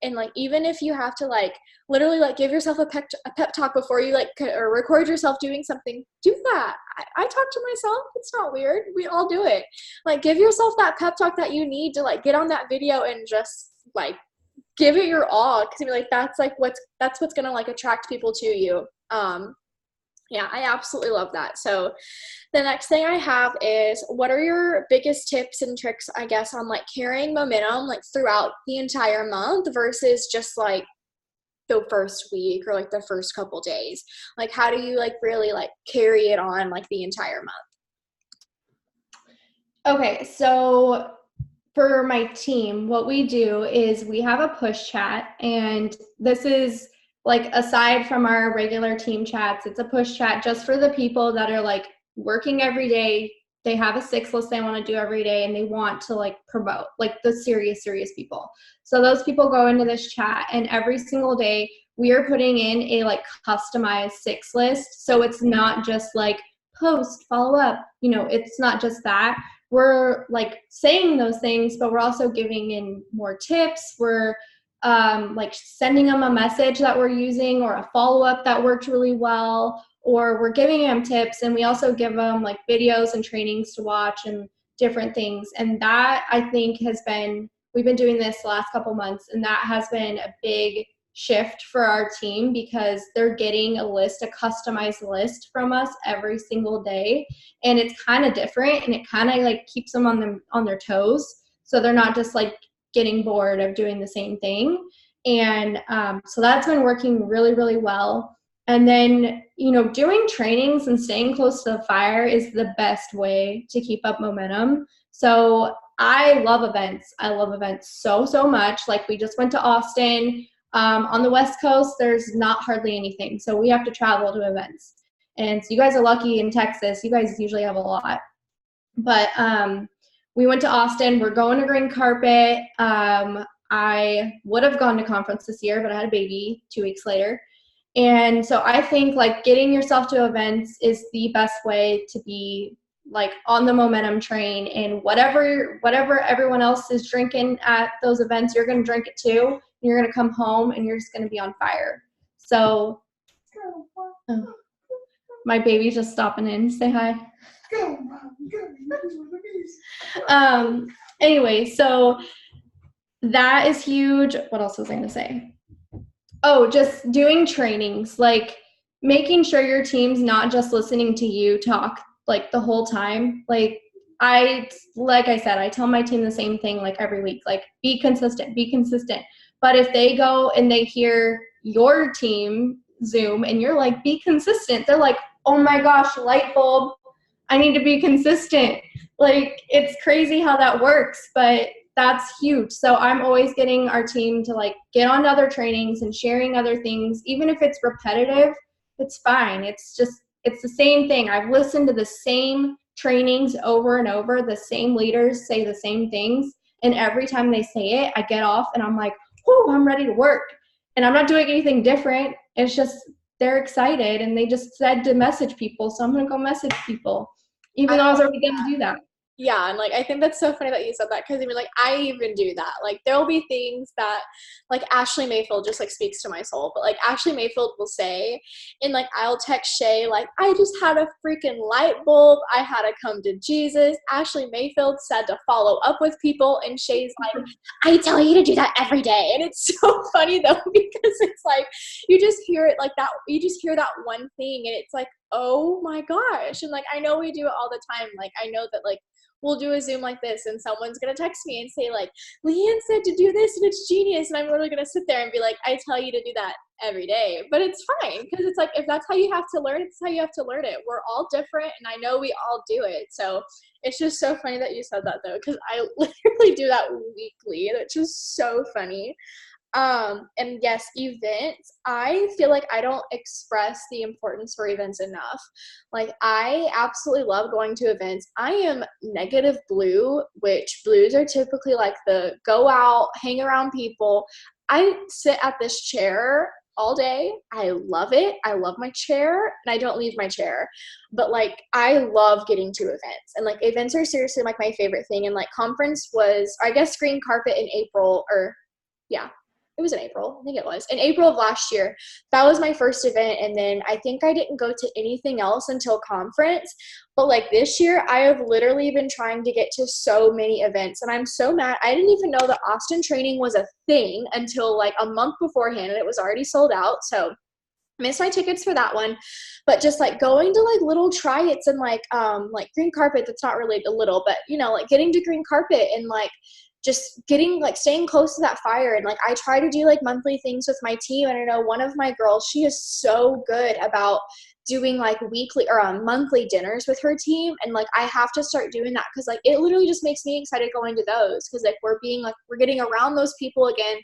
And like, even if you have to like literally like give yourself a pep talk before you like or record yourself doing something, do that. I talk to myself. It's not weird. We all do it. Like give yourself that pep talk that you need to like get on that video and just like give it your all. Cause you're like, that's what's going to like attract people to you. Yeah, I absolutely love that. So the next thing I have is, what are your biggest tips and tricks, I guess, on like carrying momentum like throughout the entire month versus just like the first week or like the first couple days? Like how do you like really like carry it on like the entire month? Okay, so for my team, what we do is we have a push chat, and this is like aside from our regular team chats, it's a push chat just for the people that are like working every day. They have a 6 list they want to do every day, and they want to like promote, like the serious people. So those people go into this chat, and every single day we are putting in a like customized 6 list. So it's not just like post, follow up, you know, it's not just that. We're like saying those things, but we're also giving in more tips. We're like sending them a message that we're using, or a follow-up that worked really well, or we're giving them tips, and we also give them like videos and trainings to watch and different things. And that, I think, we've been doing this the last couple months, and that has been a big shift for our team, because they're getting a customized list from us every single day. And it's kind of different, and it kind of like keeps them on their toes. So they're not just like getting bored of doing the same thing. And so that's been working really, really well. And then, you know, doing trainings and staying close to the fire is the best way to keep up momentum. So I love events. I love events so much. Like we just went to Austin. On the West Coast, there's not hardly anything. So we have to travel to events. And so you guys are lucky in Texas. You guys usually have a lot. But we went to Austin. We're going to Green Carpet. I would have gone to conference this year, but I had a baby 2 weeks later. And so I think like getting yourself to events is the best way to be like on the momentum train, and whatever everyone else is drinking at those events, you're going to drink it too. You're going to come home and you're just going to be on fire. So oh, my baby's just stopping in. Say hi. Anyway, so that is huge. What else was I going to say? Oh, just doing trainings, like making sure your team's not just listening to you talk like the whole time. Like I said, I tell my team the same thing like every week, like be consistent, be consistent. But if they go and they hear your team Zoom and you're like, be consistent, they're like, oh my gosh, light bulb, I need to be consistent. Like it's crazy how that works, but that's huge. So I'm always getting our team to like get on to other trainings and sharing other things. Even if it's repetitive, it's fine. It's the same thing. I've listened to the same trainings over and over. The same leaders say the same things. And every time they say it, I get off and I'm like, whoo, I'm ready to work. And I'm not doing anything different. It's just they're excited and they just said to message people. So I'm going to go message people, even though I was already going to do that. Yeah, and like I think that's so funny that you said that, because even like I even do that. Like there'll be things that like Ashley Mayfield just like speaks to my soul, but like Ashley Mayfield will say, and like I'll text Shay like, I just had a freaking light bulb. I had to come to Jesus. Ashley Mayfield said to follow up with people, and Shay's like, I tell you to do that every day. And it's so funny though, because it's like you just hear it like that. You just hear that one thing, and it's like, oh my gosh. And like I know we do it all the time. Like I know that like we'll do a Zoom like this and someone's going to text me and say like, Leanne said to do this and it's genius. And I'm literally going to sit there and be like, I tell you to do that every day. But it's fine, because it's like, if that's how you have to learn, it's how you have to learn it. We're all different, and I know we all do it. So it's just so funny that you said that though, because I literally do that weekly. It's just so funny. And yes, events, I feel like I don't express the importance for events enough. Like I absolutely love going to events. I am negative blue, which blues are typically like the go out, hang around people. I sit at this chair all day. I love it. I love my chair, and I don't leave my chair. But like I love getting to events, and like events are seriously like my favorite thing. And like conference was, I guess, green carpet in April, or yeah, it was in April. I think it was in April of last year. That was my first event. And then I think I didn't go to anything else until conference. But like this year, I have literally been trying to get to so many events, and I'm so mad. I didn't even know that Austin training was a thing until like a month beforehand, and it was already sold out. So missed my tickets for that one. But just like going to like little try-its and like green carpet, that's not really a little, but you know, like getting to green carpet and like just getting like staying close to that fire. And like I try to do like monthly things with my team, and I know one of my girls, she is so good about doing like weekly or monthly dinners with her team. And like I have to start doing that, because like it literally just makes me excited going to those, because like we're getting around those people again,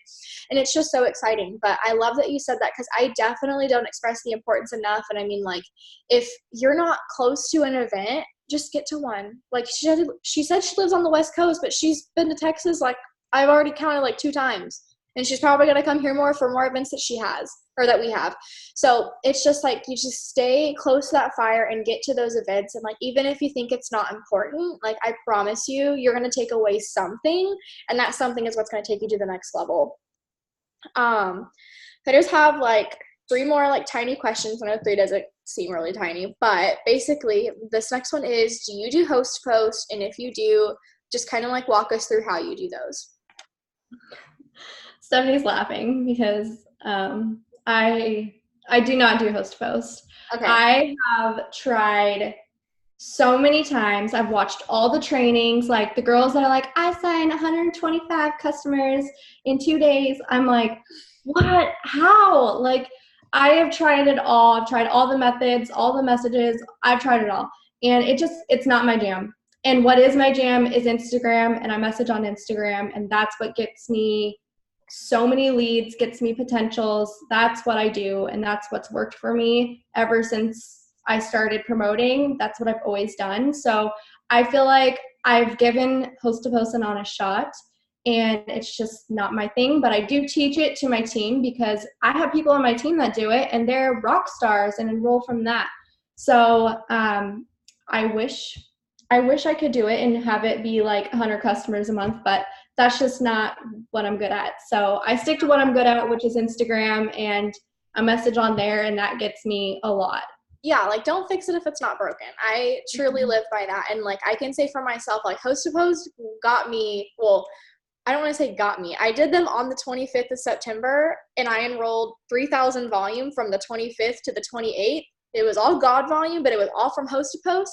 and it's just so exciting. But I love that you said that, because I definitely don't express the importance enough. And I mean, like if you're not close to an event, just get to one. Like she said she lives on the West Coast, but she's been to Texas like I've already counted like 2 times, and she's probably going to come here more for more events that she has or that we have. So it's just like you just stay close to that fire and get to those events. And like even if you think it's not important, like I promise you, you're going to take away something, and that something is what's going to take you to the next level. I just have like 3 more like tiny questions. I know 3 doesn't seem really tiny, but basically this next one is, do you do host post? And if you do, just kind of like walk us through how you do those. Stephanie's laughing because I do not do host post. Okay. I have tried so many times. I've watched all the trainings, like the girls that are like, I signed 125 customers in 2 days. I'm like, what? How? Like, I have tried it all. I've tried all the methods, all the messages. I've tried it all. And it's not my jam. And what is my jam is Instagram, and I message on Instagram, and that's what gets me so many leads, gets me potentials. That's what I do, and that's what's worked for me ever since I started promoting. That's what I've always done. So I feel like I've given Host to Post an honest shot, and it's just not my thing, but I do teach it to my team because I have people on my team that do it and they're rock stars and enroll from that. So I wish I could do it and have it be like 100 customers a month, but that's just not what I'm good at. So I stick to what I'm good at, which is Instagram and a message on there, and that gets me a lot. Yeah, like don't fix it if it's not broken. I truly live by that. And like I can say for myself, like Host to Post got me, well, I don't want to say got me. I did them on the 25th of September and I enrolled 3,000 volume from the 25th to the 28th. It was all God volume, but it was all from Host to Post.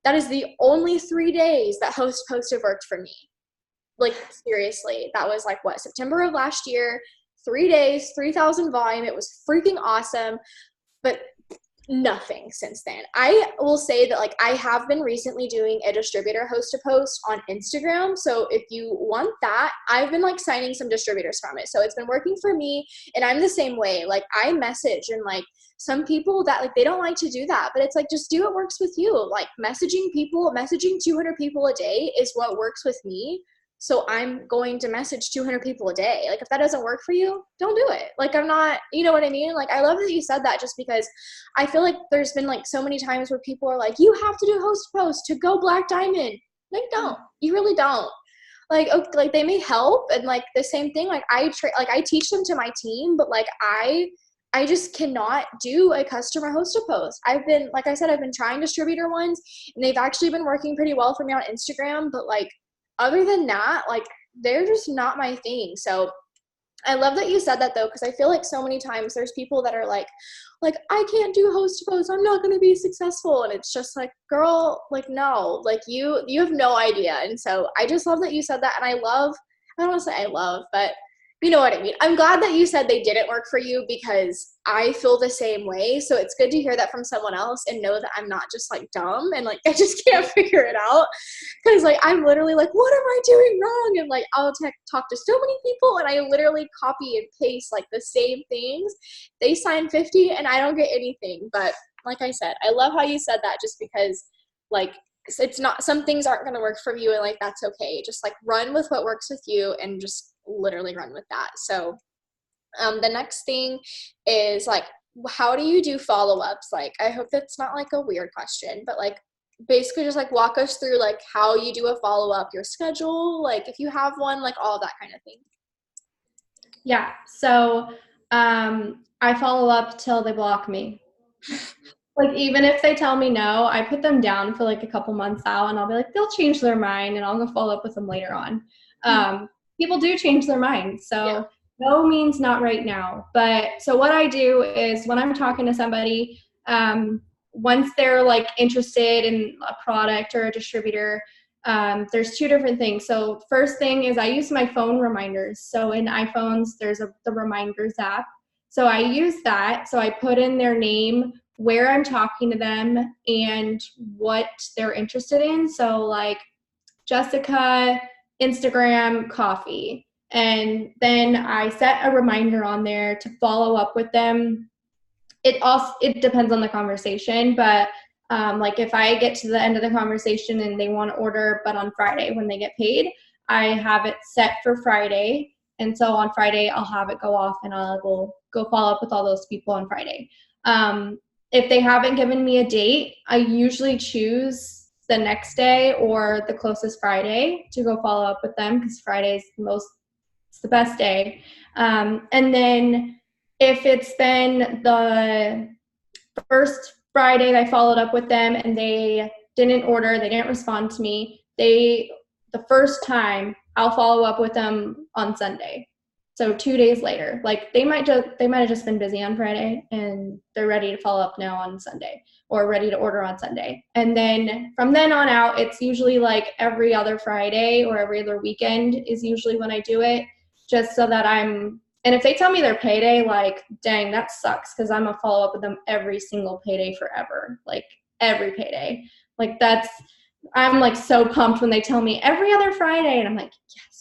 That is the only 3 days that Host to Post have worked for me. Like seriously, that was like what, September of last year, 3 days, 3,000 volume. It was freaking awesome. But nothing since then. I will say that like I have been recently doing a distributor Host to Post on Instagram. So if you want that, I've been like signing some distributors from it. So it's been working for me, and I'm the same way. Like I message, and like some people that like they don't like to do that, but it's like just do what works with you. Like messaging 200 people a day is what works with me. So I'm going to message 200 people a day. Like if that doesn't work for you, don't do it. Like I'm not, you know what I mean? Like I love that you said that, just because I feel like there's been like so many times where people are like, you have to do Host to Post to go Black Diamond. Like don't. You really don't. Like okay, like they may help, and like the same thing, like I teach them to my team, but like I just cannot do a customer Host to Post. I've been, like I said, I've been trying distributor ones, and they've actually been working pretty well for me on Instagram, but like other than that, like they're just not my thing. So I love that you said that though, because I feel like so many times there's people that are like I can't do Host to Post, I'm not going to be successful, and it's just like, girl, like no, like you have no idea. And so I just love that you said that, and I don't want to say I love, but you know what I mean. I'm glad that you said they didn't work for you, because I feel the same way. So it's good to hear that from someone else and know that I'm not just like dumb and like I just can't figure it out. Because like I'm literally like, what am I doing wrong? And like I'll talk to so many people, and I literally copy and paste like the same things. They sign 50 and I don't get anything. But like I said, I love how you said that, just because like it's not, some things aren't going to work for you, and like that's okay. Just like run with what works with you and just literally run with that. So the next thing is like, how do you do follow-ups? Like I hope that's not like a weird question, but like basically just like walk us through like how you do a follow-up, your schedule, like if you have one, like all that kind of thing. Yeah, so I follow up till they block me. Like even if they tell me no, I put them down for like a couple months out, and I'll be like, they'll change their mind, and I'll go follow up with them later on. People do change their mind. So yeah. No means not right now. But so what I do is when I'm talking to somebody, once they're like interested in a product or a distributor, there's two different things. So first thing is I use my phone reminders. So in iPhones, there's the reminders app. So I use that. So I put in their name, where I'm talking to them, and what they're interested in. So like Jessica, Instagram, coffee. And then I set a reminder on there to follow up with them. It depends on the conversation, but like if I get to the end of the conversation and they want to order, but on Friday when they get paid, I have it set for Friday. And so on Friday, I'll have it go off, and I will go follow up with all those people on Friday. If they haven't given me a date, I usually choose the next day or the closest Friday to go follow up with them, because Friday's it's the best day. And then if it's been the first Friday that I followed up with them and they didn't order, they didn't respond to me, the first time I'll follow up with them on Sunday. So 2 days later, like they might have just been busy on Friday and they're ready to follow up now on Sunday, or ready to order on Sunday. And then from then on out, it's usually like every other Friday or every other weekend is usually when I do it, just so that and if they tell me their payday, like, dang, that sucks, because I'm gonna follow up with them every single payday forever, like every payday. Like I'm like so pumped when they tell me every other Friday, and I'm like, yes.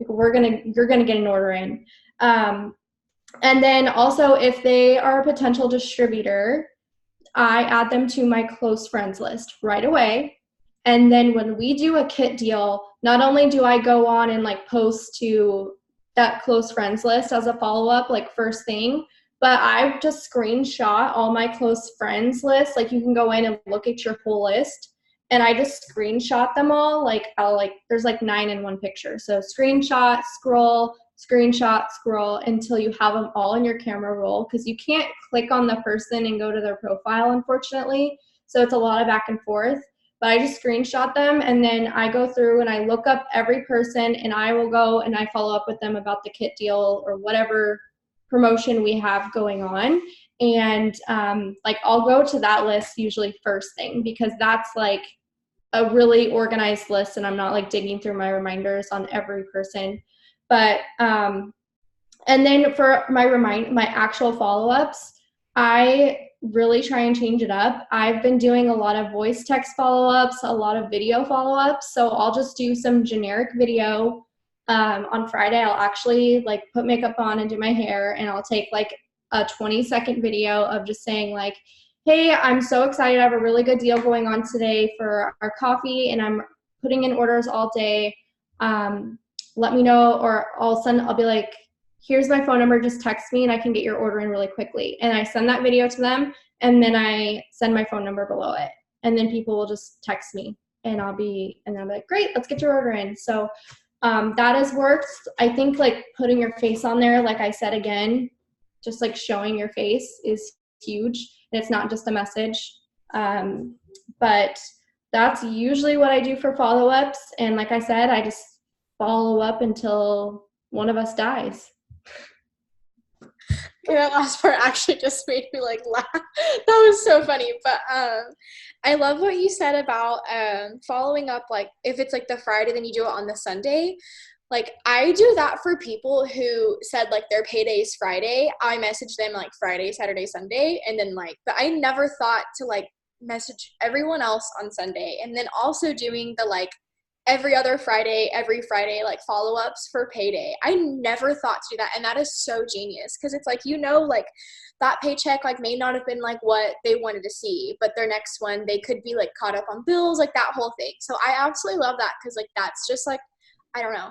Like you're gonna get an order in. And then also if they are a potential distributor, I add them to my close friends list right away. And then when we do a kit deal, not only do I go on and like post to that close friends list as a follow-up, like first thing, but I just screenshot all my close friends list. Like you can go in and look at your whole list, and I just screenshot them all. Like there's like 9 in one picture. So screenshot, scroll until you have them all in your camera roll, because you can't click on the person and go to their profile, unfortunately. So it's a lot of back and forth. But I just screenshot them, and then I go through and I look up every person, and I will go and I follow up with them about the kit deal or whatever promotion we have going on. And like I'll go to that list usually first thing, because that's like a really organized list, and I'm not like digging through my reminders on every person. But and then for my actual follow-ups, I really try and change it up. I've been doing a lot of voice text follow-ups, a lot of video follow-ups. So I'll just do some generic video. On Friday, I'll actually like put makeup on and do my hair, and I'll take like a 20-second video of just saying like, hey, I'm so excited. I have a really good deal going on today for our coffee, and I'm putting in orders all day. Let me know, or I'll be like, here's my phone number, just text me and I can get your order in really quickly. And I send that video to them, and then I send my phone number below it. And then people will just text me, and I'll be like, great, let's get your order in. So that has worked. I think like putting your face on there, like I said again, just like showing your face is huge. And it's not just a message. But that's usually what I do for follow-ups. And like I said, I just follow up until one of us dies. That last part actually just made me like laugh. That was so funny. But I love what you said about following up, like if it's like the Friday, then you do it on the Sunday. Like I do that for people who said like their payday's Friday. I message them like Friday, Saturday, Sunday, and then like, but I never thought to like message everyone else on Sunday. And then also doing the like every Friday, like follow-ups for payday. I never thought to do that. And that is so genius, because it's like, like that paycheck like may not have been like what they wanted to see, but their next one, they could be like caught up on bills, like that whole thing. So I absolutely love that, because like that's just like, I don't know.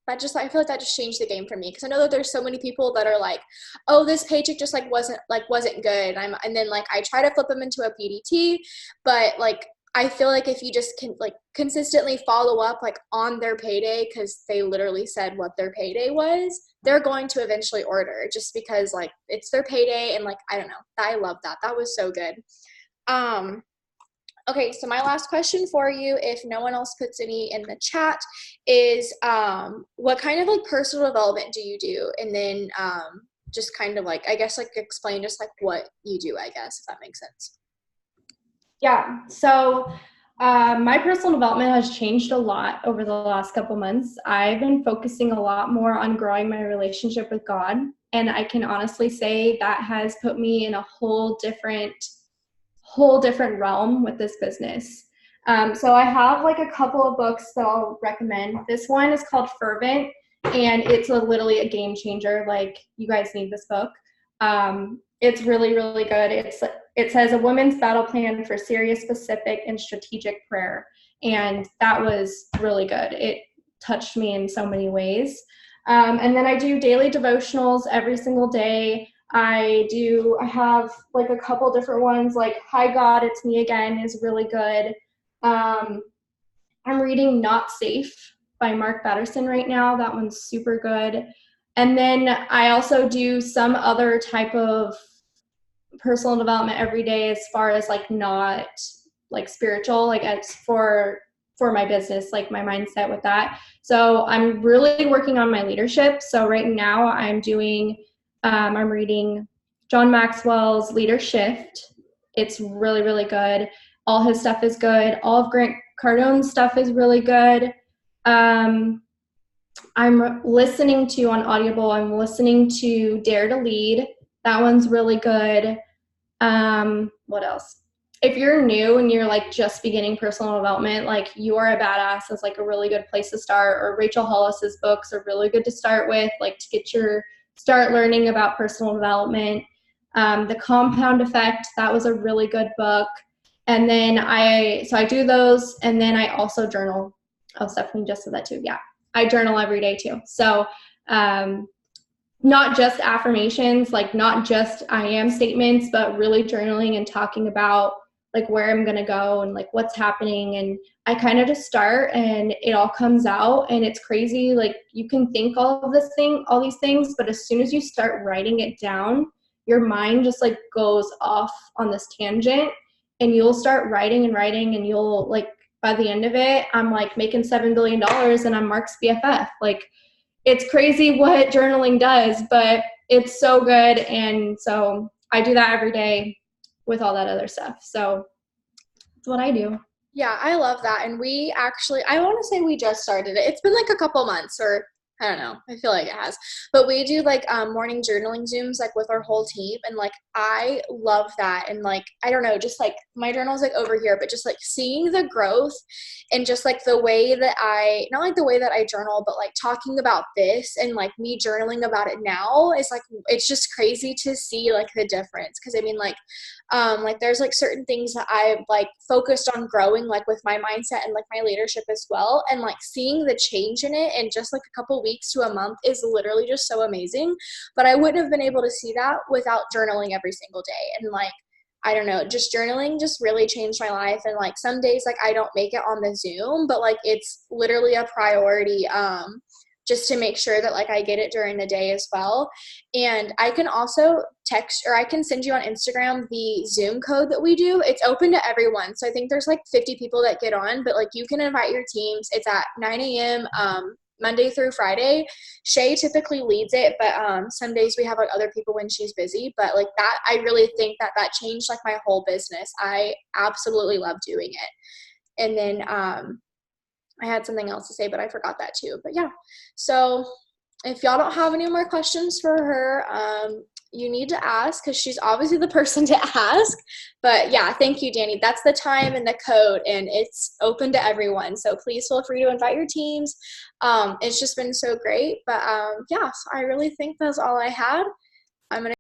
I feel like that just changed the game for me, because I know that there's so many people that are like, oh, this paycheck just like wasn't good. And then like I try to flip them into a PDT, but like I feel like if you just can like consistently follow up like on their payday, because they literally said what their payday was, they're going to eventually order, just because like it's their payday. And like, I don't know, I love that. That was so good. Okay, so my last question for you, if no one else puts any in the chat, is what kind of like personal development do you do? And then just kind of like, I guess like explain just like what you do, I guess, if that makes sense. Yeah, so my personal development has changed a lot over the last couple months. I've been focusing a lot more on growing my relationship with God, and I can honestly say that has put me in a whole different realm with this business. So I have like a couple of books that I'll recommend. This one is called Fervent, and it's literally a game changer. Like, you guys need this book. It's really, really good. It says a woman's battle plan for serious, specific, and strategic prayer. And that was really good. It touched me in so many ways. And then I do daily devotionals every single day. I have like a couple different ones, like Hi God, It's Me Again is really good. I'm reading Not Safe by Mark Batterson right now. That one's super good. And then I also do some other type of personal development every day, as far as like not like spiritual, like it's for my business, like my mindset with that. So I'm really working on my leadership. So right now I'm reading John Maxwell's Leadership. It's really, really good. All his stuff is good. All of Grant Cardone's stuff is really good. I'm listening to on Audible, I'm listening to Dare to Lead. That one's really good. What else? If you're new and you're like just beginning personal development, like You Are a Badass is like a really good place to start, or Rachel Hollis's books are really good to start with, like to get start learning about personal development. The Compound Effect, that was a really good book. And then I do those, and then I also journal. Oh, Stephanie just said that too. Yeah. I journal every day too. So, not just affirmations, like not just I am statements, but really journaling and talking about like where I'm going to go and like what's happening. And I kind of just start and it all comes out, and it's crazy. Like you can think all these things, but as soon as you start writing it down, your mind just like goes off on this tangent, and you'll start writing and writing, and you'll like, by the end of it, I'm like making $7 billion and I'm Mark's BFF. Like, it's crazy what journaling does, but it's so good. And so I do that every day with all that other stuff. So that's what I do. Yeah, I love that. And we actually, I want to say we just started it. It's been like a couple months, or I don't know. I feel like it has. But we do like morning journaling Zooms like with our whole team. And like I love that. And like, I don't know, just like my journal's like over here, but just like seeing the growth and just like the way that not like the way that I journal, but like talking about this and like me journaling about it now is like, it's just crazy to see like the difference. Cause I mean, like there's like certain things that I've like focused on growing like with my mindset and like my leadership as well, and like seeing the change in it in just like a couple weeks to a month is literally just so amazing. But I wouldn't have been able to see that without journaling every single day. And like I don't know, just journaling just really changed my life. And like some days like I don't make it on the Zoom, but like it's literally a priority just to make sure that like I get it during the day as well. And I can also text, or I can send you on Instagram the Zoom code that we do. It's open to everyone. So I think there's like 50 people that get on, but like you can invite your teams. It's at 9 a.m. Monday through Friday. Shay typically leads it, but some days we have like other people when she's busy. But like that, I really think that changed like my whole business. I absolutely love doing it. And then I had something else to say, but I forgot that too. But yeah, so if y'all don't have any more questions for her, you need to ask, because she's obviously the person to ask. But yeah, thank you, Danny. That's the time and the code, and it's open to everyone. So please feel free to invite your teams. It's just been so great. But yeah, so I really think that's all I had. I'm going to